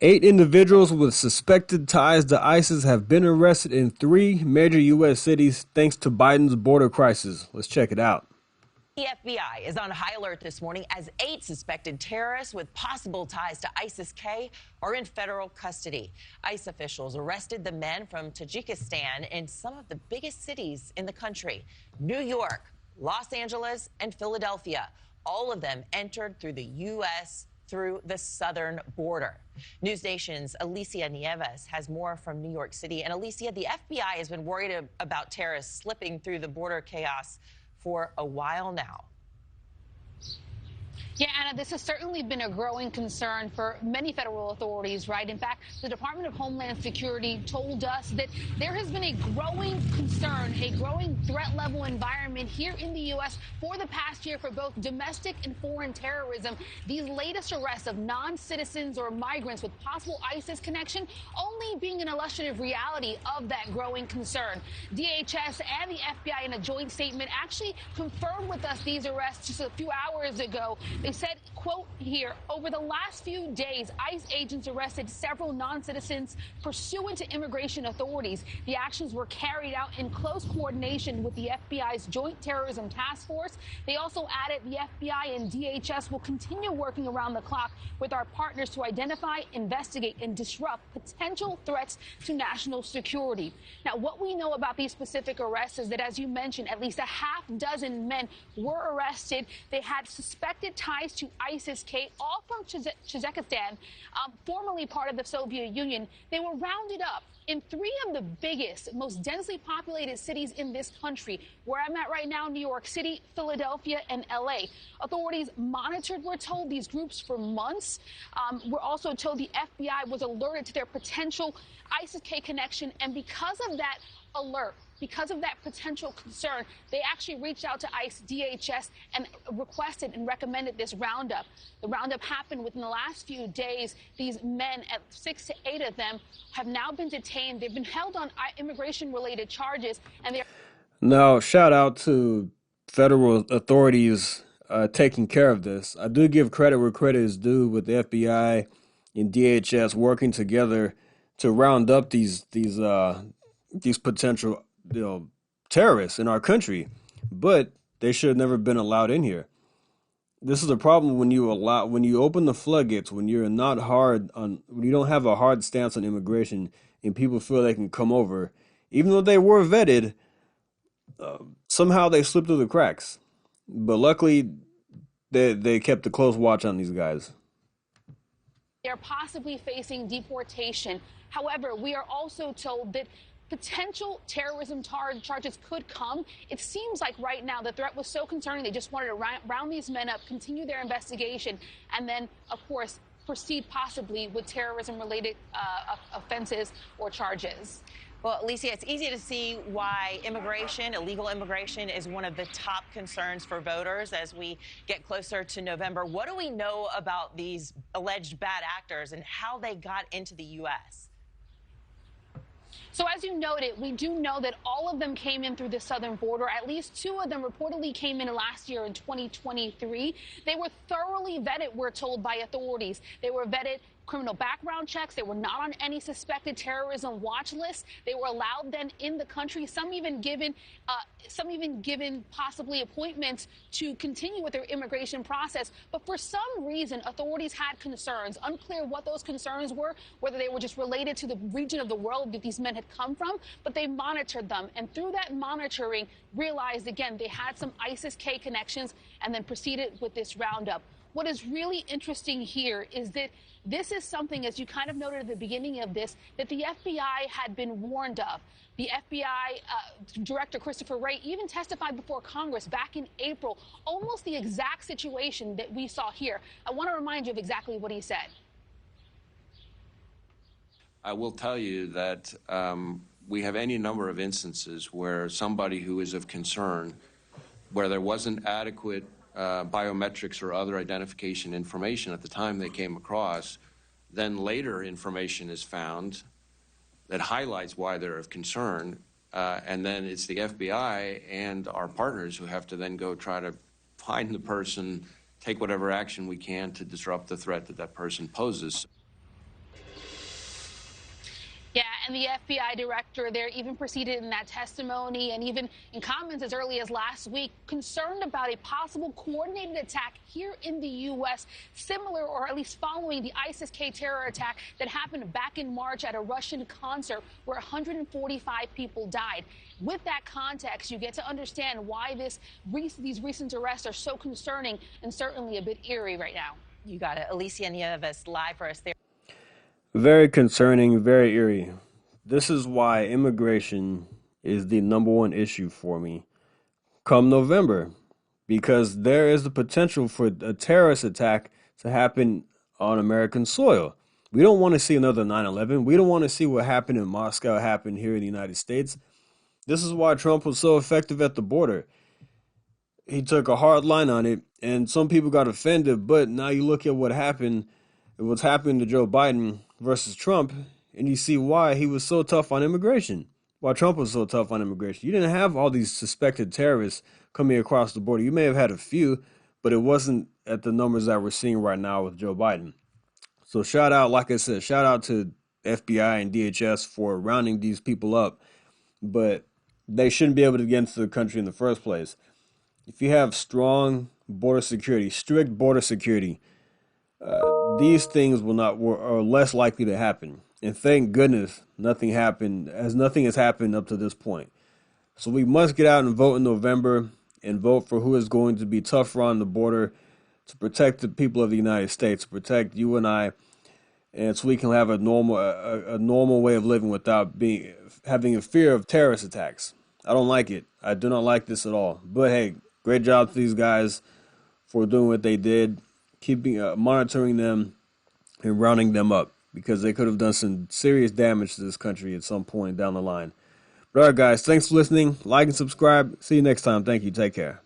8 individuals with suspected ties to ISIS have been arrested in 3 major U.S. cities thanks to Biden's border crisis. Let's check it out. The FBI is on high alert this morning as 8 suspected terrorists with possible ties to ISIS-K are in federal custody. ICE officials arrested the men from Tajikistan in some of the biggest cities in the country: New York, Los Angeles, and Philadelphia. All of them entered through the U.S. through the southern border. News Nation's Alicia Nieves has more from New York City. And Alicia, the FBI has been worried about terrorists slipping through the border chaos for a while now. Yeah, Anna, this has certainly been a growing concern for many federal authorities, right? In fact, the Department of Homeland Security told us that there has been a growing concern, a growing threat level environment here in the U.S. for the past year for both domestic and foreign terrorism. These latest arrests of non-citizens or migrants with possible ISIS connection only being an illustrative reality of that growing concern. DHS and the FBI in a joint statement actually confirmed with us these arrests just a few hours ago. They said, quote here, over the last few days, ICE agents arrested several non-citizens pursuant to immigration authorities. The actions were carried out in close coordination with the FBI's Joint Terrorism Task Force. They also added the FBI and DHS will continue working around the clock with our partners to identify, investigate, and disrupt potential threats to national security. Now, what we know about these specific arrests is that, as you mentioned, at least a half dozen men were arrested. They had suspected ties to ISIS-K, all from Tajikistan, formerly part of the Soviet Union. They were rounded up in 3 of the biggest, most densely populated cities in this country. Where I'm at right now, New York City, Philadelphia, and L.A. Authorities monitored, we're told, these groups for months. We're also told the FBI was alerted to their potential ISIS-K connection, and because of that alert, because of that potential concern, they actually reached out to ICE, DHS, and requested and recommended this roundup. The roundup happened within the last few days. These men, 6 to 8 of them, have now been detained. They've been held on immigration-related charges, and they're... Now, shout out to federal authorities taking care of this. I do give credit where credit is due with the FBI and DHS working together to round up these potential terrorists in our country, but they should have never been allowed in here. This is a problem when you open the floodgates, when you're not when you don't have a hard stance on immigration, and people feel they can come over, even though they were vetted. Somehow they slipped through the cracks, but luckily they kept a close watch on these guys. They're possibly facing deportation. However, we are also told that potential terrorism charges could come. It seems like right now the threat was so concerning they just wanted to round these men up, continue their investigation, and then, of course, proceed possibly with terrorism-related offenses or charges. Well, Alicia, it's easy to see why illegal immigration, is one of the top concerns for voters as we get closer to November. What do we know about these alleged bad actors and how they got into the U.S.? So as you noted, we do know that all of them came in through the southern border. At least 2 of them reportedly came in last year in 2023. They were thoroughly vetted, we're told, by authorities. They were vetted, criminal background checks. They were not on any suspected terrorism watch lists. They were allowed then in the country, some even given possibly appointments to continue with their immigration process. But for some reason, authorities had concerns. Unclear what those concerns were, whether they were just related to the region of the world that these men had come from, but they monitored them. And through that monitoring, realized, again, they had some ISIS-K connections and then proceeded with this roundup. What is really interesting here is that this is something, as you kind of noted at the beginning of this, that the FBI had been warned of. The FBI Director Christopher Wray even testified before Congress back in April, almost the exact situation that we saw here. I want to remind you of exactly what he said. I will tell you that we have any number of instances where somebody who is of concern, where there wasn't adequate biometrics or other identification information at the time they came across, then later information is found that highlights why they're of concern, and then it's the FBI and our partners who have to then go try to find the person, take whatever action we can to disrupt the threat that that person poses. Yeah, and the FBI director there even proceeded in that testimony and even in comments as early as last week, concerned about a possible coordinated attack here in the U.S., similar or at least following the ISIS-K terror attack that happened back in March at a Russian concert where 145 people died. With that context, you get to understand why these recent arrests are so concerning and certainly a bit eerie right now. You got it. Alicia Nieves live for us there. Very concerning, very eerie. This is why immigration is the number one issue for me come November, because there is the potential for a terrorist attack to happen on American soil. We don't want to see another 9/11. We don't want to see what happened in Moscow happen here in the United States. This is why Trump was so effective at the border. He took a hard line on it, and some people got offended, but now you look at what happened, what's happening to Joe Biden versus Trump, and you see why he was so tough on immigration. Why Trump was so tough on immigration. You didn't have all these suspected terrorists coming across the border. You may have had a few, but it wasn't at the numbers that we're seeing right now with Joe Biden. So shout out, like I said, shout out to FBI and DHS for rounding these people up, but they shouldn't be able to get into the country in the first place. If you have strong border security, strict border security, these things are less likely to happen. And thank goodness nothing has happened up to this point. So we must get out and vote in November and vote for who is going to be tougher on the border to protect the people of the United States, to protect you and I, and so we can have a normal way of living without having a fear of terrorist attacks. I don't like it. I do not like this at all. But hey, great job to these guys for doing what they did, keeping monitoring them and rounding them up, because they could have done some serious damage to this country at some point down the line. But all right, guys, thanks for listening. Like and subscribe. See you next time. Thank you. Take care.